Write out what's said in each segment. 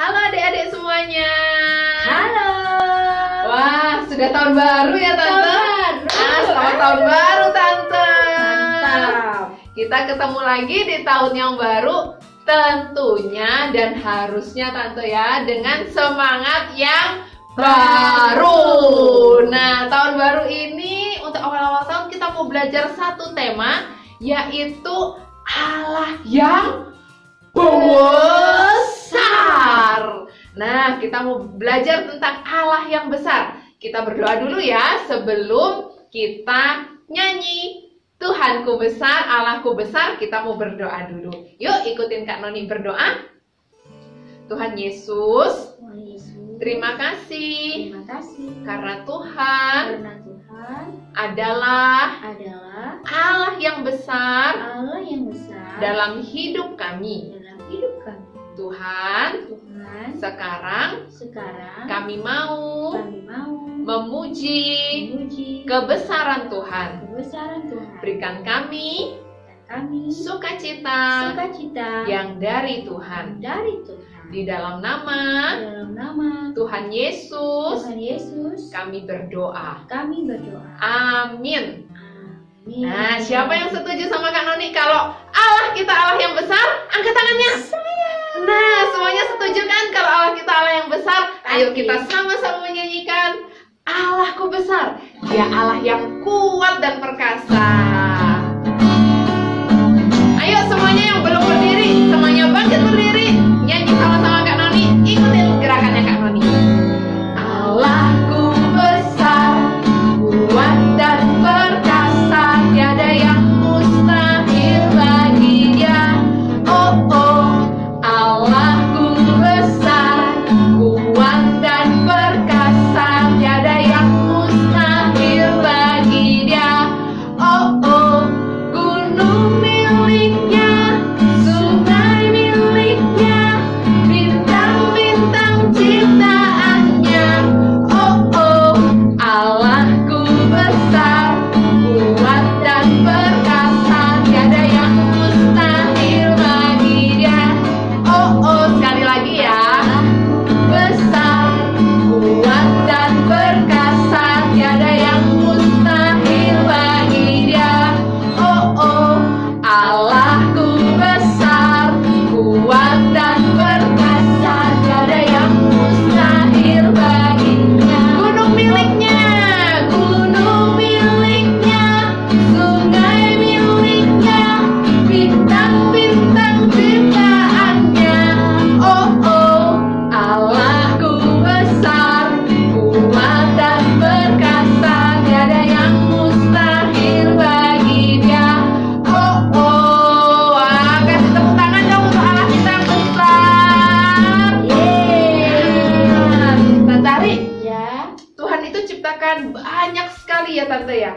Halo adik-adik semuanya. Halo. Wah, sudah tahun baru ya Tante? Selamat tahun baru Tante. Mantap. Kita ketemu lagi di tahun yang baru, tentunya dan harusnya Tante ya, dengan semangat yang baru. Nah, tahun baru ini untuk awal-awal tahun kita mau belajar satu tema, yaitu Allah yang besar. Nah, kita mau belajar tentang Allah yang besar. Kita berdoa dulu ya sebelum kita nyanyi Tuhanku besar, Allahku besar. Kita mau berdoa dulu. Yuk ikutin Kak Noni berdoa. Tuhan Yesus, terima kasih karena Tuhan adalah Allah yang besar dalam hidup kami. Tuhan, sekarang kami mau memuji kebesaran Tuhan. Berikan kami sukacita yang dari Tuhan. Di dalam nama Tuhan Yesus, kami berdoa. Amin. Nah, siapa yang setuju sama Kak Noni kalau Allah kita Allah yang besar? Angkat tangannya. Nah, semuanya setuju kan kalau Allah kita Allah yang besar? Ayo kita sama-sama menyanyikan Allahku besar. Dia Allah yang kuat dan perkasa. Ayo semuanya yang belum berdiri, semuanya bangkit berdiri. Nyanyi sama-sama Kak Noni. Ikutin gerakannya Kak Noni. Allahku besar, kuat dan perkasa, tiada yang mustahil bagi Dia. Oh oh, Allahku besar, kuat dan perkasa, tiada yang mustahil bagi Dia. Oh oh, gunung miliknya, sungai miliknya, bintang-bintang ciptaannya. Oh oh, Allahku besar, kuat dan perkasa, tiada yang mustahil bagi Dia. Oh oh, sekali lagi ya. Besar, kuat dan perkasa, tiada yang mustahil bagi Dia. Oh oh, Allahku besar, kuat dan perkasa, tiada yang mustahil baginya. Gunung miliknya, sungai miliknya, bintang-bintang ciptaannya. Oh oh, Allahku besar, kuat dan perkasa, tiada yang mustahil bagi Dia. Oh oh, wah, kasih tepuk tangan dong untuk Allah kita yang besar. Tante Ari, Tuhan itu ciptakan banyak sekali ya Tante ya.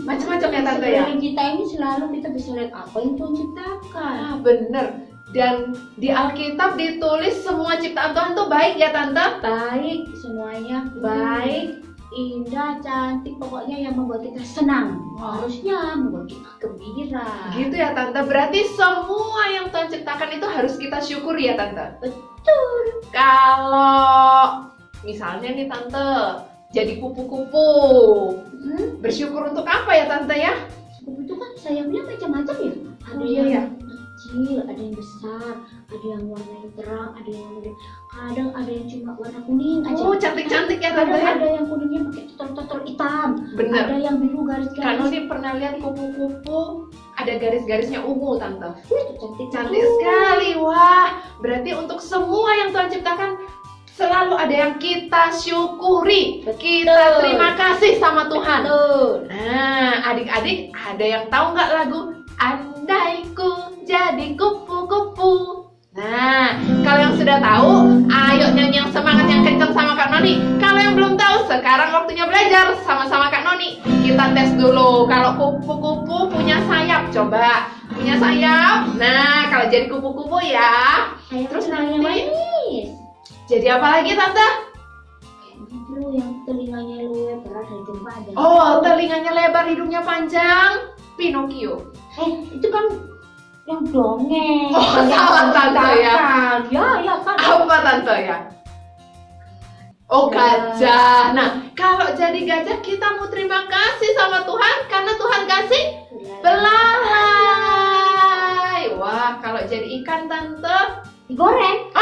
Macam-macam ya Tante ya. Sekeliling kita ini selalu kita bisa lihat apa yang Tuhan ciptakan. Bener. Dan di Alkitab ditulis semua ciptaan Tuhan tuh baik ya Tante. Baik, semuanya baik, indah, cantik, pokoknya yang membuat kita senang. Harusnya membuat kita gembira. Gitu ya Tante. Berarti semua yang Tuhan ciptakan itu harus kita syukuri ya Tante. Betul. Kalau misalnya nih Tante jadi kupu-kupu, bersyukur untuk apa ya Tante ya? Kupu itu kan sayapnya macam-macam ya. Ada iya yang ya. kecil, ada yang besar, ada yang warnanya terang, ada yang kadang ada yang cuma warna kuning aja. Oh, cantik-cantik ya Tante Kadang ya. ada yang kuningnya pakai total hitam. Bener. Ada yang biru Kak garis-garis. Noni pernah lihat kupu-kupu ada garis-garisnya ungu Tante. Itu cantik Sekali. Wah, berarti untuk semua yang Tuhan ciptakan selalu ada yang kita syukuri. Betul. Kita terima kasih sama Tuhan. Betul. Nah, adik-adik ada yang tahu nggak lagu Andai ku jadi kupu-kupu? Nah, kalau yang sudah tahu, ayo nyanyi yang semangat yang kencang sama Kak Noni. Kalau yang belum tahu, sekarang waktunya belajar sama-sama Kak Noni. Kita tes dulu. Kalau kupu-kupu punya sayap, coba. Punya sayap. Nah, kalau jadi kupu-kupu ya. Terus nanti manis. jadi apa lagi Tante? Itu yang telinganya lebar, hidung panjang. Oh, telinganya lebar, hidungnya panjang. Pinocchio. Itu kan yang dongeng. Oh, salah Tante ya. Ya kan. Apa apa tante ya? Oh, gajah. Nah, kalau jadi gajah kita mau terima kasih sama Tuhan karena Tuhan kasih belalai. Wah, kalau jadi ikan tante digoreng.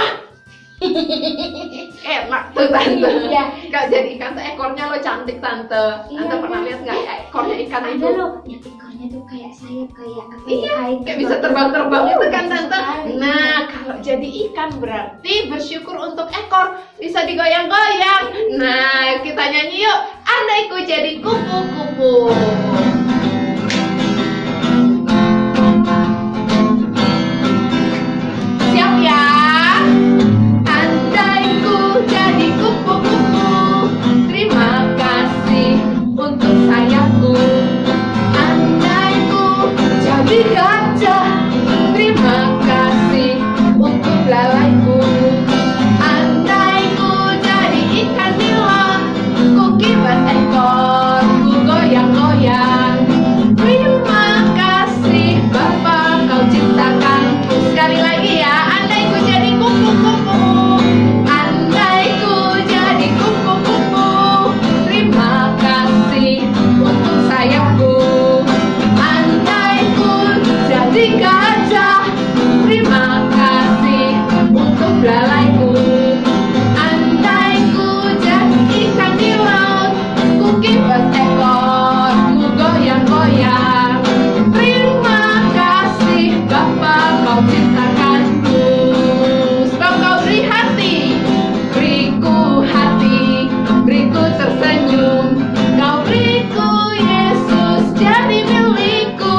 Enak tuh tante. Iya. Kalau jadi ikan tuh ekornya lo cantik tante. Iya, Tante pernah lihat nggak ekornya ikan Ada itu? loh, yang ekornya tuh kayak sayap, kayak apa Iya, kayak kayak bisa terbang-terbang itu kan tante. sekali. Nah, kalau jadi ikan berarti bersyukur untuk ekor bisa digoyang-goyang. Nah, kita nyanyi yuk. Andaiku jadi kupu-kupu. Siap ya? Andaiku jadi kupu-kupu, terima kasih untuk sayapku. Andaiku jadi gajah, terima kasih untuk belalaiku. Andaiku jadi ikan nila, ku kipas ekor, ku goyang-goyang. Terima kasih Bapa, kau ciptakanku. Sekali lagi ya, andaiku jadi kupu-kupu. Andaiku jadi kupu-kupu, terima kasih untuk sayapku. Andaiku jadi gajah, terima kasih untuk belalaiku. Andaiku jadi ikan di laut, ku kipas ekor, ku goyang-goyang. Terima kasih Bapa, kau ciptakanku. Sebab kau beri hati, beriku hati, beriku tersenyum. Kau beriku Yesus jadi milikku.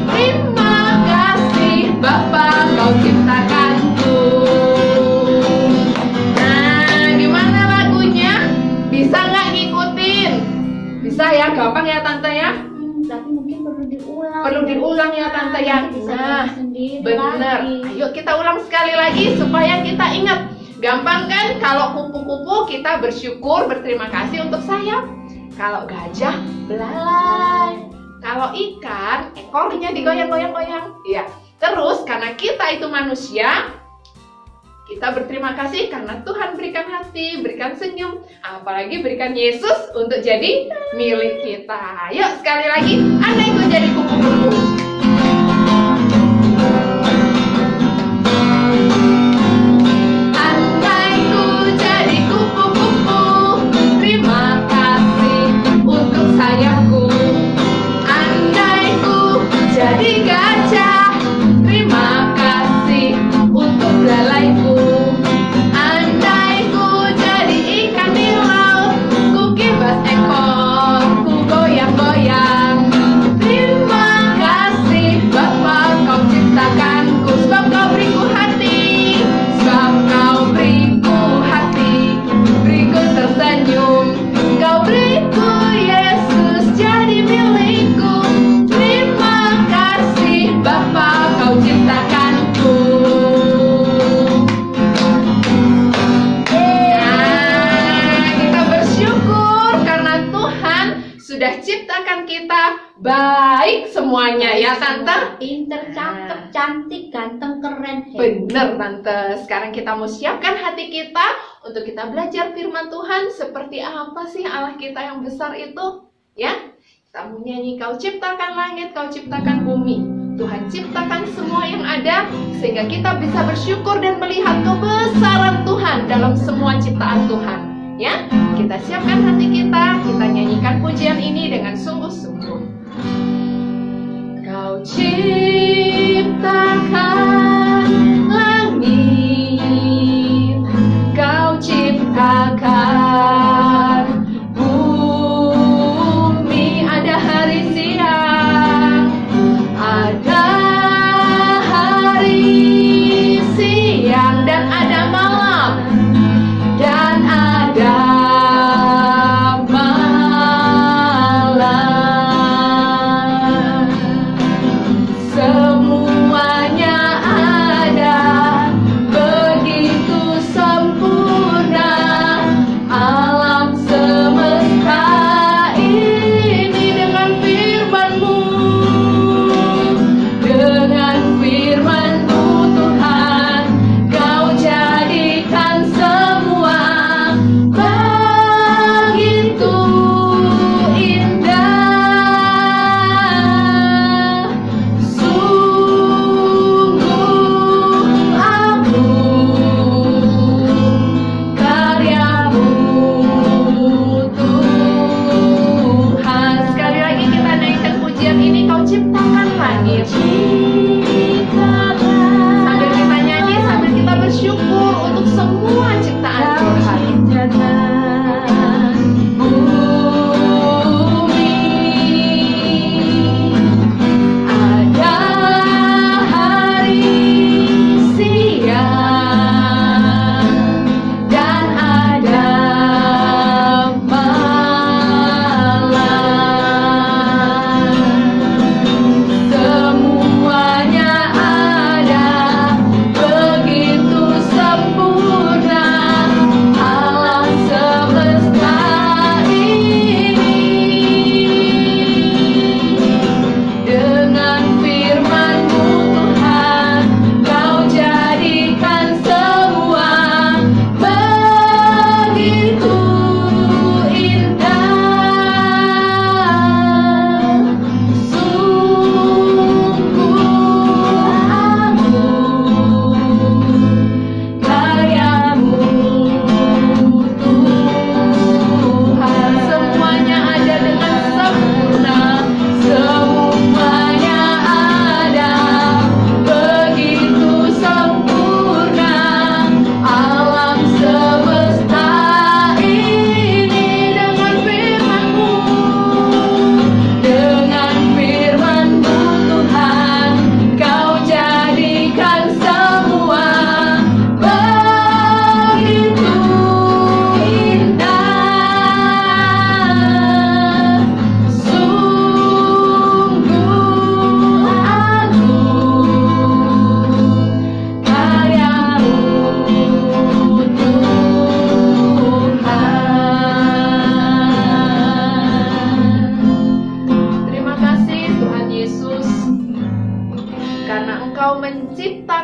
Terima kasih Bapa, kau ciptakanku. Nah, gimana lagunya? Bisa nggak ngikutin? Bisa ya, gampang ya tante ya? Tapi mungkin perlu diulang. Perlu diulang ya tante ya. Bisa Nah, sendiri bener. lagi. Ayo kita ulang sekali lagi supaya kita ingat. Gampang kan? Kalau kupu-kupu kita bersyukur, berterima kasih untuk sayap. Kalau gajah, belalai. Kalau ikan, ekornya digoyang-goyang-goyang. Iya. Terus karena kita itu manusia, kita berterima kasih karena Tuhan berikan hati, berikan senyum, apalagi berikan Yesus untuk jadi milik kita. Yuk sekali lagi, andaiku jadi kupu-kupu. Andaiku jadi kupu-kupu, terima kasih untuk sayapku. Andaiku jadi gajah, terima kasih untuk belalaiku. Andaiku jadi ikan di laut, ku kipas ekor, ku goyang-goyang. Terima kasih Bapa, kau ciptakanku. Sebab kau beriku hati, sebab kau beriku hati, beriku tersenyum. Kau beriku Yesus jadi milikku. Terima kasih Bapa, kau ciptakanku. Nah, kita bersyukur karena Tuhan sudah ciptakan kita baik semuanya ya tante. Pinter, cakep, cantik, ganteng, keren. Bener tante. Sekarang kita mau siapkan hati kita untuk kita belajar firman Tuhan. Seperti apa sih Allah kita yang besar itu? Ya, kita mau nyanyi, kau ciptakan langit, kau ciptakan bumi. Tuhan ciptakan semua yang ada sehingga kita bisa bersyukur dan melihat kebesaran Tuhan dalam semua ciptaan Tuhan. Ya, kita siapkan hati kita nyanyikan pujian ini dengan sungguh-sungguh. Kau ciptakan langit, kau ciptakan bumi, ada hari siang, ada hari siang, dan ada malam, dan ada malam. Semua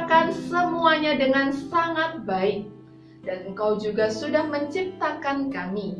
menciptakan semuanya dengan sangat baik. Dan Engkau juga sudah menciptakan kami.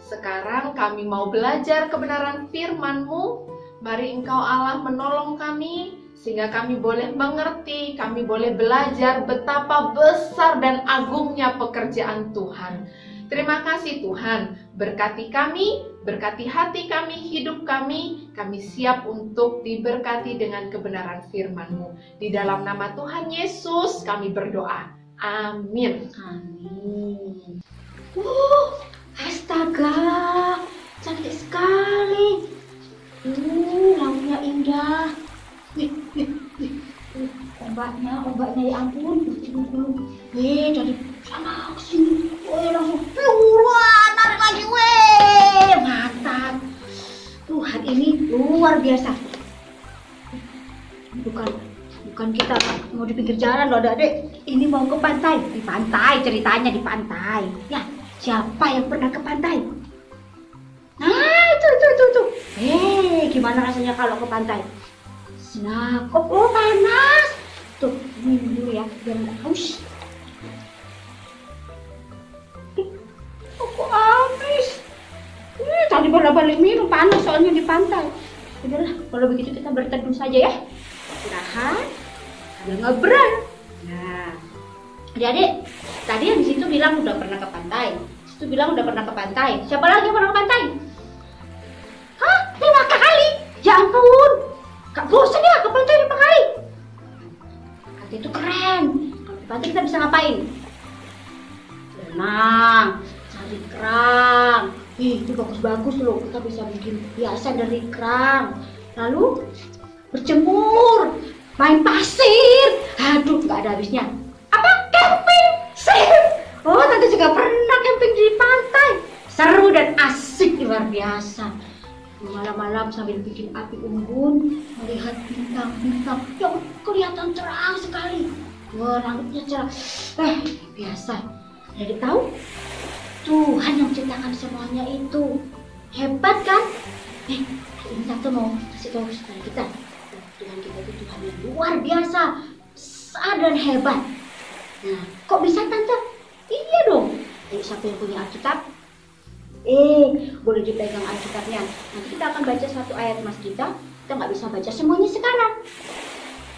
Sekarang kami mau belajar kebenaran firman-Mu. Mari Engkau Allah menolong kami, sehingga kami boleh mengerti, kami boleh belajar betapa besar dan agungnya pekerjaan Tuhan. Terima kasih Tuhan, berkati kami, berkati hati kami, hidup kami siap untuk diberkati dengan kebenaran firman-Mu. Di dalam nama Tuhan Yesus kami berdoa. Amin. Amin. Astaga, cantik sekali. Lautnya indah. Ombaknya ya ampun. Dari sana ke sini. Langsung keluar, tarik lagi. Mantap. Tuhan ini luar biasa. Bukan kita mau di pinggir jalan loh, Adik. Ini mau ke pantai. Di pantai, ceritanya di pantai. Ya, siapa yang pernah ke pantai? Nah, itu. Gimana rasanya kalau ke pantai? Nah, kok panas. Tuh, minum dulu ya, biar nggak haus. Kok habis? Tadi bolak-balik minum, panas soalnya di pantai. Udahlah, kalau begitu kita berteduh saja ya. Istirahat, sambil ngobrol. Nah, adik-adik, tadi yang di situ bilang udah pernah ke pantai. Situ bilang udah pernah ke pantai. Siapa lagi yang pernah ke pantai? Hah? 5 kali? Ya ampun, Kak bosan ya ke pantai 5 kali. Pantai itu keren. Kalau di pantai kita bisa ngapain? Berenang, cari kerang. Itu bagus-bagus loh. Kita bisa bikin hiasan dari kerang. Lalu berjemur, main pasir. Aduh, nggak ada habisnya. Apa? Camping? Oh, Tante juga pernah camping di pantai. Seru dan asik luar biasa. Malam-malam sambil bikin api unggun, melihat bintang-bintang yang kelihatan terang sekali. Wah, langitnya cerah. Biasa. Jadi tahu? Tuhan yang menciptakan semuanya itu. Hebat kan? Ini Tante mau kasih tahu kepada kita. Tuhan kita itu Tuhan yang luar biasa, besar dan hebat. Nah, kok bisa Tante? Iya dong. Ayo, siapa yang punya Alkitab? Boleh dipegang Alkitabnya. Nanti kita akan baca satu ayat mas kita nggak bisa baca semuanya sekarang.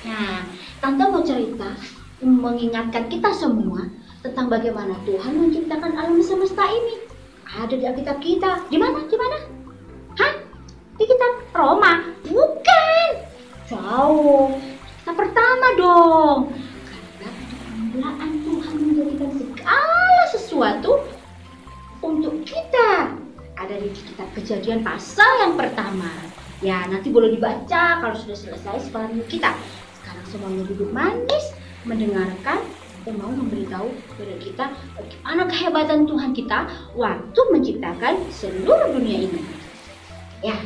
Nah, Tante mau cerita, mengingatkan kita semua tentang bagaimana Tuhan menciptakan alam semesta ini. Ada di Alkitab kita. Di mana? Hah? Di kitab Roma? Bukan. Jauh. Kitab pertama dong. Karena pada permulaan Tuhan menjadikan segala sesuatu untuk kita. Ada di kitab Kejadian pasal yang pertama. Ya, nanti boleh dibaca kalau sudah selesai sekolah kita. Sekarang semuanya duduk manis, mendengarkan dan mau memberitahu kepada kita bagaimana kehebatan Tuhan kita waktu menciptakan seluruh dunia ini. Ya,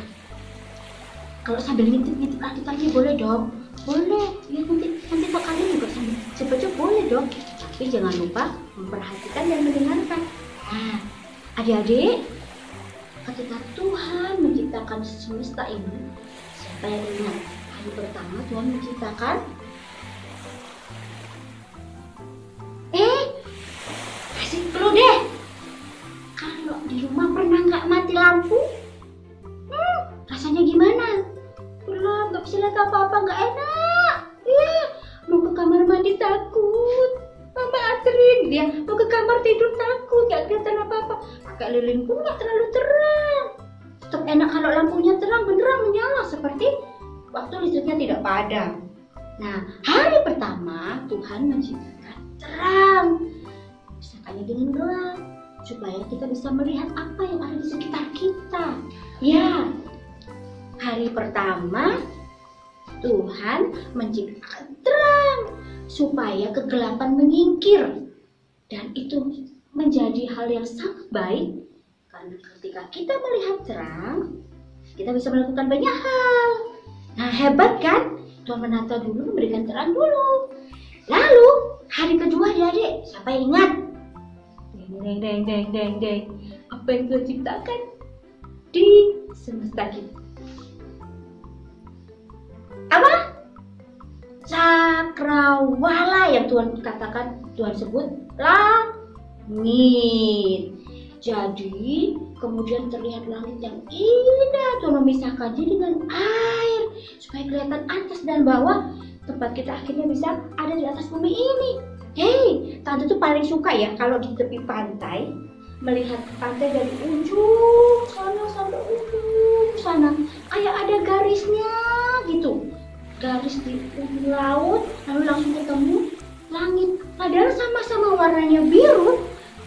kalau sambil ngintip-ngintip Alkitabnya boleh dong. Boleh, ya nanti kok kalian juga sambil baca boleh dong. Tapi jangan lupa memperhatikan dan mendengarkan. Nah, adik-adik, ketika Tuhan menciptakan semesta ini, siapa yang ingat hari pertama Tuhan menciptakan? Kasih clue deh. Kalau di rumah pernah nggak mati lampu? Rasanya gimana? Gelap, nggak bisa lihat apa-apa, nggak enak. Mau ke kamar mandi takut. Mama anterin dia. Mau ke kamar tidur takut, nggak kelihatan apa-apa. Pakai lilin pun nggak terlalu terang. Tetap enak kalau lampunya terang, beneran menyala seperti waktu listriknya tidak padam. Nah, hari pertama Tuhan menciptakan terang. Misalkannya dengan gelap, supaya kita bisa melihat apa yang ada di sekitar kita. Ya, hari pertama Tuhan menciptakan terang supaya kegelapan menyingkir. Dan itu menjadi hal yang sangat baik, karena ketika kita melihat terang, kita bisa melakukan banyak hal. Nah, hebat kan? Tuhan menata dulu, memberikan terang dulu. Lalu hari kedua adik-adik, siapa yang ingat? Deng. Apa yang Tuhan ciptakan di semesta kita? Apa? cakrawala yang Tuhan katakan, Tuhan sebut langit. Jadi kemudian terlihat langit yang indah. Tuhan memisahkannya dengan air supaya kelihatan atas dan bawah. Tempat kita akhirnya bisa ada di atas bumi ini. Hei, tante tuh paling suka ya kalau di tepi pantai, melihat pantai dari ujung sana sampai ujung sana, kayak ada garisnya gitu, garis di ujung laut, lalu langsung ketemu langit. Padahal sama-sama warnanya biru,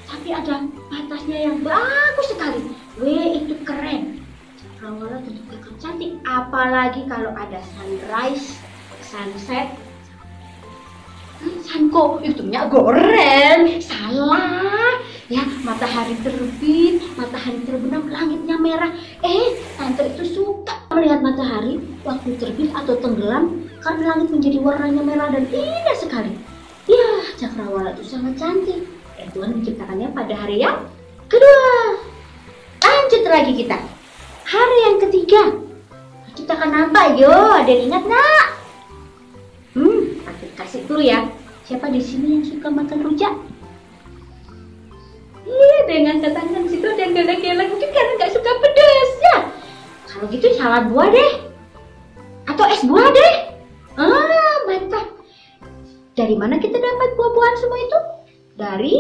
tapi ada batasnya yang bagus sekali. Weh, itu keren. Cakrawala tentu akan cantik, apalagi kalau ada sunrise, sunset, sunko, itu minyak goreng. Salah ya, matahari terbit, matahari terbenam, langitnya merah. Tante itu suka melihat matahari waktu terbit atau tenggelam karena langit menjadi warnanya merah dan indah sekali. Ya, cakrawala itu sangat cantik dan Tuhan menciptakannya pada hari yang kedua. Lanjut lagi kita, hari yang ketiga menciptakan apa? Yo, ada yang ingat nggak? Aku kasih dulu ya. Siapa di sini yang suka makan rujak? Iya, dengan tangan situ ada yang geleng-geleng, mungkin karena nggak suka pedas ya. Kalau gitu salad buah deh, atau es buah deh. Mantap. Dari mana kita dapat buah-buahan semua itu? Dari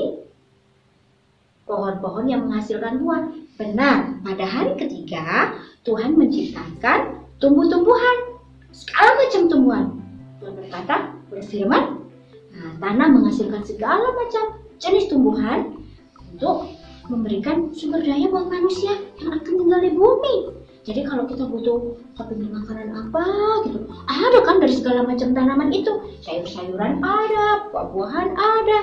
pohon-pohon yang menghasilkan buah. Benar, pada hari ketiga Tuhan menciptakan tumbuh-tumbuhan, segala macam tumbuhan. Tuhan berkata, berfirman, tanah menghasilkan segala macam jenis tumbuhan untuk memberikan sumber daya buat manusia yang akan tinggal di bumi. Jadi kalau kita butuh kepingin makanan apa gitu, ada kan dari segala macam tanaman itu. Sayur-sayuran ada, buah-buahan ada.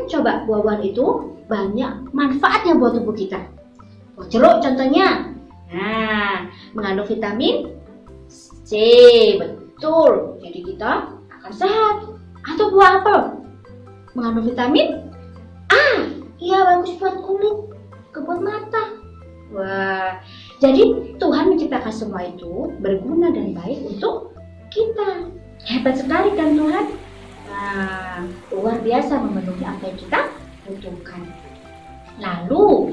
Coba buah-buahan itu banyak manfaatnya buat tubuh kita. Buah jeruk contohnya, mengandung vitamin C, betul. Jadi kita akan sehat. Atau buah apel mengandung vitamin A, iya bagus buat kulit, buat mata. Wah, jadi Tuhan menciptakan semua itu berguna dan baik untuk kita. Hebat sekali kan Tuhan? Luar biasa memenuhi apa yang kita butuhkan. Lalu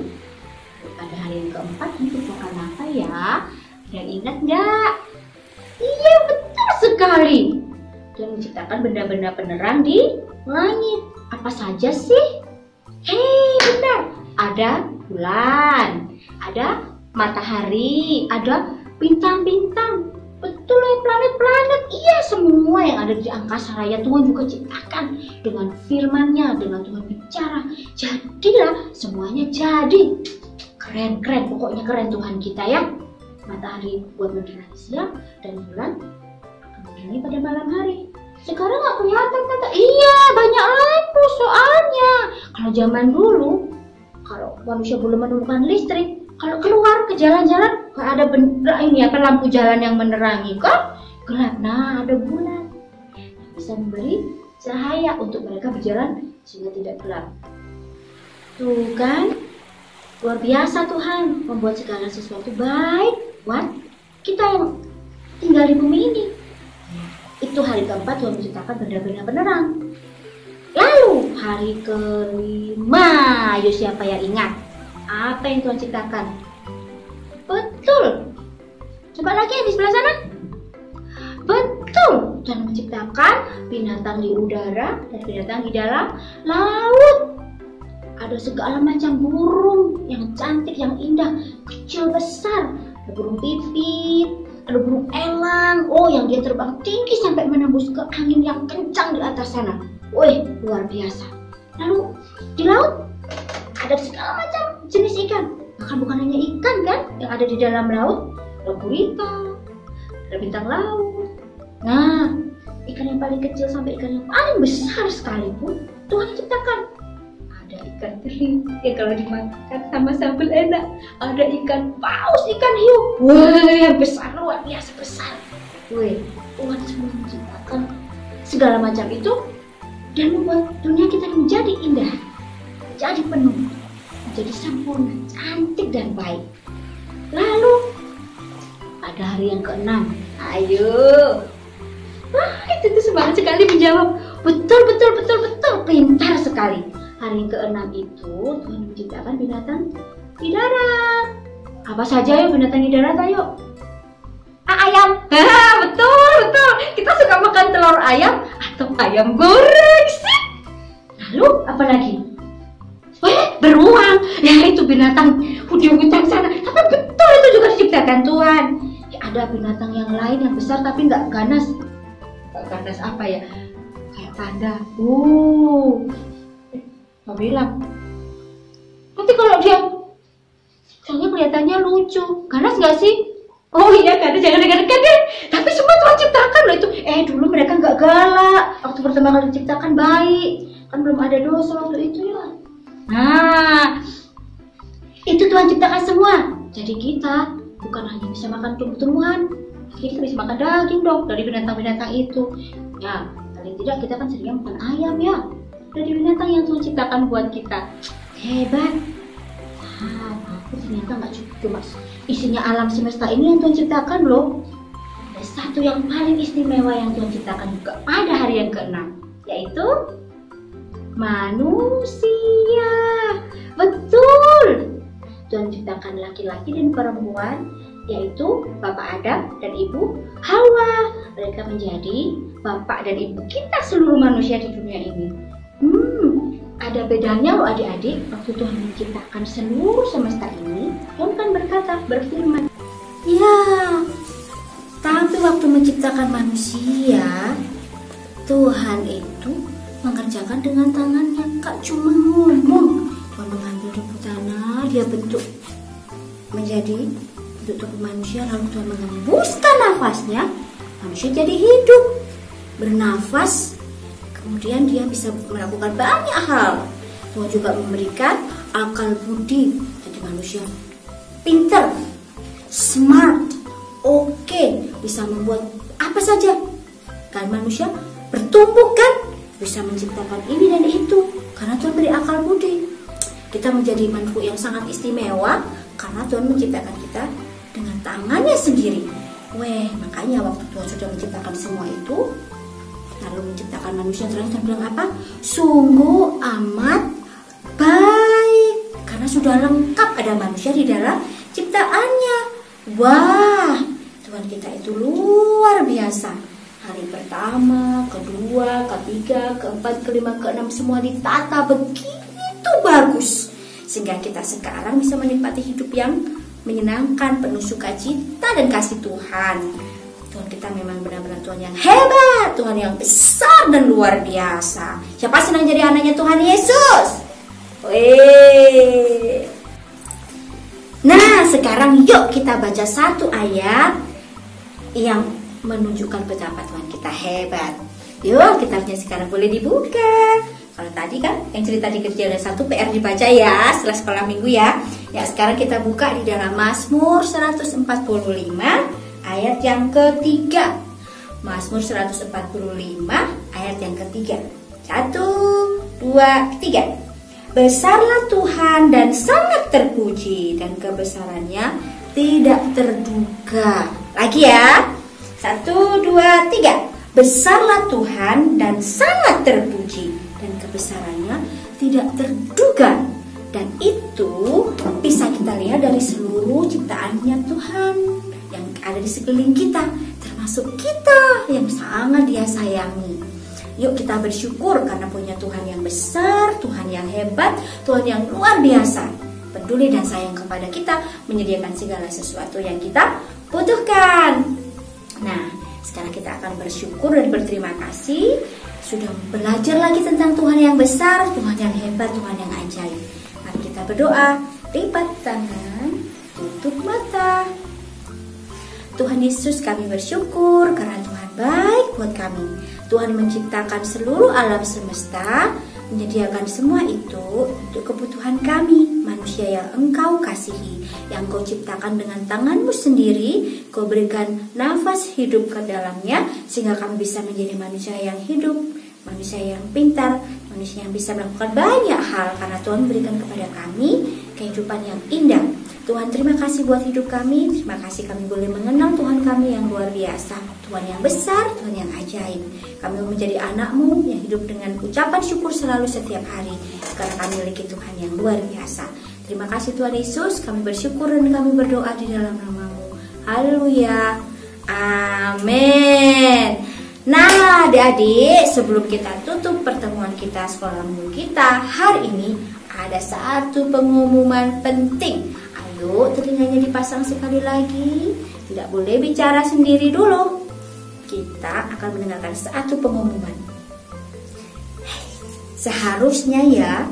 pada hari yang keempat menciptakan apa ya? Yang ingat nggak? Iya, betul sekali. Tuhan menciptakan benda-benda penerang di langit. Apa saja sih? Benar. Ada bulan, ada matahari, ada bintang-bintang. Betul ya, planet-planet. Iya, semua yang ada di angkasa raya Tuhan juga ciptakan dengan firman-Nya, dengan Tuhan bicara. Jadilah semuanya jadi. Keren-keren, pokoknya keren Tuhan kita ya. Matahari buat menerangi siang dan bulan ini pada malam hari. Sekarang nggak kelihatan kata. Iya, banyak lampu soalnya. Kalau zaman dulu, kalau manusia belum menemukan listrik, kalau keluar ke jalan-jalan nggak ada lampu jalan yang menerangi kan? Gelap. Nah, ada bulan bisa memberi cahaya untuk mereka berjalan sehingga tidak gelap. Tuh kan, luar biasa Tuhan membuat segala sesuatu baik buat kita yang tinggal di bumi ini. Itu hari keempat Tuhan menciptakan benda-benda penerang. Lalu hari kelima, ayo siapa yang ingat? Apa yang Tuhan ciptakan? Betul. Coba lagi yang di sebelah sana. Betul. Tuhan menciptakan binatang di udara dan binatang di dalam laut. Ada segala macam burung yang cantik, yang indah, kecil besar. Ada burung pipit, ada burung elang, yang dia terbang tinggi sampai menembus ke angin yang kencang di atas sana. Wih, luar biasa. Lalu di laut ada segala macam jenis ikan. Bahkan bukan hanya ikan kan yang ada di dalam laut, ada gurita, ada bintang laut. Nah, ikan yang paling kecil sampai ikan yang paling besar sekalipun Tuhan ciptakan. Ada ikan teri yang kalau dimakan sama sambal enak. Ada ikan paus, ikan hiu. Wah, yang besar, luar biasa besar. Wih, Tuhan semua menciptakan segala macam itu dan membuat dunia kita menjadi indah, menjadi penuh, menjadi sempurna, cantik dan baik. Lalu pada hari yang keenam, ayo Wah, itu tuh semangat sekali menjawab. Betul, betul, betul, betul. Pintar sekali. Hari ke-6 itu Tuhan menciptakan binatang di darat. Apa saja yuk binatang di darat, ayo? Ayam. Betul, betul. Kita suka makan telur ayam atau ayam goreng sih. Lalu apa lagi? Beruang. Ya itu binatang ujung-ujung sana. Tapi betul itu juga diciptakan Tuhan. Ya, ada binatang yang lain yang besar tapi nggak ganas. Nggak ganas apa ya? Kayak panda. Mau bilang. Nanti kalau dia soalnya kelihatannya lucu. Ganas nggak sih? Oh iya, ganas, jangan dekat-dekat deh. Tapi semua Tuhan ciptakan loh itu. Dulu mereka nggak galak. Waktu pertama kali diciptakan baik. Kan belum ada dosa waktu itu ya. Nah, itu Tuhan ciptakan semua. Jadi kita bukan hanya bisa makan tumbuh-tumbuhan, kita bisa makan daging dong dari binatang-binatang itu. Ya, paling tidak kita kan seringnya makan ayam ya. Dari binatang yang Tuhan ciptakan buat kita. Hebat. Aku ternyata nggak cuma isinya alam semesta ini yang Tuhan ciptakan loh. Ada satu yang paling istimewa yang Tuhan ciptakan juga pada hari yang ke-6, yaitu manusia. Betul. Tuhan ciptakan laki-laki dan perempuan, yaitu Bapak Adam dan Ibu Hawa. Mereka menjadi bapak dan ibu kita seluruh manusia di dunia ini. Ada bedanya loh adik-adik. Waktu Tuhan menciptakan seluruh semesta ini, Tuhan kan berfirman. Ya, tapi waktu menciptakan manusia, Tuhan itu mengerjakan dengan tangannya, gak cuma ngomong. Tuhan mengambil debu tanah, dia bentuk menjadi bentuk tubuh manusia, lalu Tuhan mengembuskan nafasnya, manusia jadi hidup, bernafas, kemudian dia bisa melakukan banyak hal. Tuhan juga memberikan akal budi, jadi manusia pintar, smart, oke, bisa membuat apa saja. Kan manusia bertumbuh kan, bisa menciptakan ini dan itu karena Tuhan beri akal budi. Kita menjadi makhluk yang sangat istimewa karena Tuhan menciptakan kita dengan tangannya sendiri. Makanya waktu Tuhan sudah menciptakan semua itu, lalu menciptakan manusia, terus Tuhan bilang apa? Sungguh amat baik, karena sudah lengkap ada manusia di dalam ciptaannya. Wah, Tuhan kita itu luar biasa. Hari pertama, kedua, ketiga, keempat, kelima, keenam semua ditata begitu bagus, sehingga kita sekarang bisa menikmati hidup yang menyenangkan, penuh sukacita dan kasih Tuhan. Tuhan kita memang benar-benar Tuhan yang hebat, Tuhan yang besar dan luar biasa. Siapa senang jadi anaknya Tuhan Yesus? Nah, sekarang yuk kita baca satu ayat yang menunjukkan betapa Tuhan kita hebat. Yuk, kitabnya sekarang boleh dibuka. Kalau tadi kan yang cerita di kejadian 1 PR dibaca ya setelah sekolah minggu ya. Ya, sekarang kita buka di dalam Mazmur 145 ayat yang ketiga. Mazmur 145 ayat yang ketiga. 1, 2, 3. Besarlah Tuhan dan sangat terpuji, dan kebesarannya tidak terduga. Lagi ya. 1, 2, 3. Besarlah Tuhan dan sangat terpuji, dan kebesarannya tidak terduga. Dan itu bisa kita lihat dari seluruh ciptaannya Tuhan yang ada di sekeliling kita, termasuk kita yang sangat Dia sayangi. Yuk kita bersyukur karena punya Tuhan yang besar, Tuhan yang hebat, Tuhan yang luar biasa, peduli dan sayang kepada kita, menyediakan segala sesuatu yang kita butuhkan. Nah, sekarang kita akan bersyukur dan berterima kasih sudah belajar lagi tentang Tuhan yang besar, Tuhan yang hebat, Tuhan yang ajaib. Mari kita berdoa, lipat tangan, tutup mata. Tuhan Yesus, kami bersyukur karena Tuhan baik buat kami. Tuhan menciptakan seluruh alam semesta, menyediakan semua itu untuk kebutuhan kami, manusia yang Engkau kasihi, yang Kau ciptakan dengan tangan-Mu sendiri. Kau berikan nafas hidup ke dalamnya, sehingga kami bisa menjadi manusia yang hidup, manusia yang pintar, manusia yang bisa melakukan banyak hal, karena Tuhan berikan kepada kami kehidupan yang indah. Tuhan, terima kasih buat hidup kami. Terima kasih kami boleh mengenal Tuhan kami yang luar biasa, Tuhan yang besar, Tuhan yang ajaib. Kami menjadi anak-Mu yang hidup dengan ucapan syukur selalu setiap hari, karena kami memiliki Tuhan yang luar biasa. Terima kasih Tuhan Yesus, kami bersyukur dan kami berdoa di dalam nama-Mu. Haleluya, amin. Nah adik-adik, sebelum kita tutup pertemuan kita sekolah minggu kita hari ini, ada satu pengumuman penting. Ayo telinganya dipasang sekali lagi. Tidak boleh bicara sendiri dulu. Kita akan mendengarkan satu pengumuman. Seharusnya ya,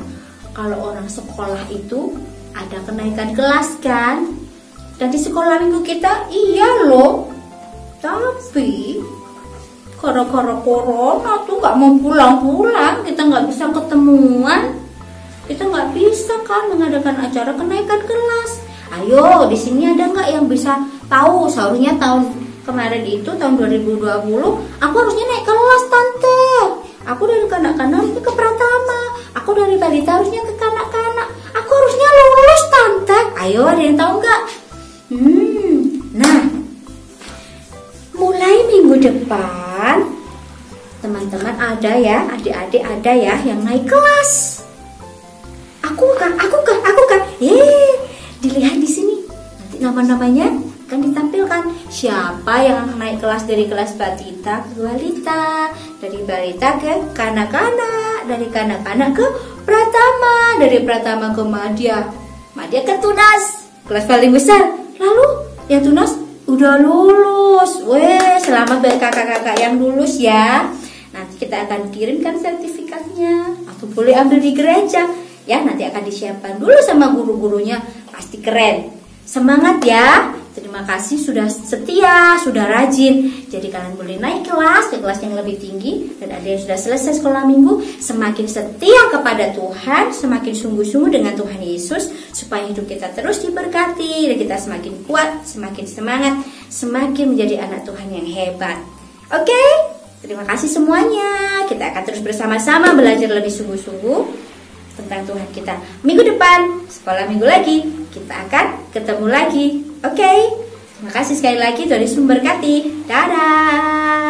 kalau orang sekolah itu ada kenaikan kelas kan? Dan di sekolah minggu kita iya loh. Tapi gara-gara corona tuh gak mau pulang-pulang, kita gak bisa ketemuan. Kita nggak bisa kan mengadakan acara kenaikan kelas. Ayo, di sini ada nggak yang bisa tahu? Seharusnya tahun kemarin itu tahun 2020, aku harusnya naik kelas tante. Aku dari kanak-kanak harusnya ke pratama. Aku dari balita harusnya ke kanak-kanak. Aku harusnya lulus tante. Ayo, ada yang tahu nggak? Nah, mulai minggu depan, teman-teman ada ya, adik-adik ada ya yang naik kelas. Aku kan. Dilihat di sini. Nanti nama-namanya akan ditampilkan. Siapa yang naik kelas dari kelas batita ke balita, dari balita ke kanak-kanak, dari kanak-kanak ke pratama, dari pratama ke madya, madya ke tunas, kelas paling besar. Lalu yang tunas udah lulus. Weh, selamat buat kakak-kakak yang lulus ya. Nanti kita akan kirimkan sertifikatnya, atau boleh ambil di gereja. Ya, nanti akan disiapkan dulu sama guru-gurunya. Pasti keren. Semangat ya. Terima kasih sudah setia, sudah rajin. Jadi kalian boleh naik kelas ke kelas yang lebih tinggi. Dan ada yang sudah selesai sekolah minggu, semakin setia kepada Tuhan, semakin sungguh-sungguh dengan Tuhan Yesus, supaya hidup kita terus diberkati dan kita semakin kuat, semakin semangat, semakin menjadi anak Tuhan yang hebat. Oke? Terima kasih semuanya. Kita akan terus bersama-sama belajar lebih sungguh-sungguh tentang Tuhan kita. Minggu depan, sekolah minggu lagi, kita akan ketemu lagi. Oke? Terima kasih sekali lagi, Tuhan Yesus memberkati. Dadah.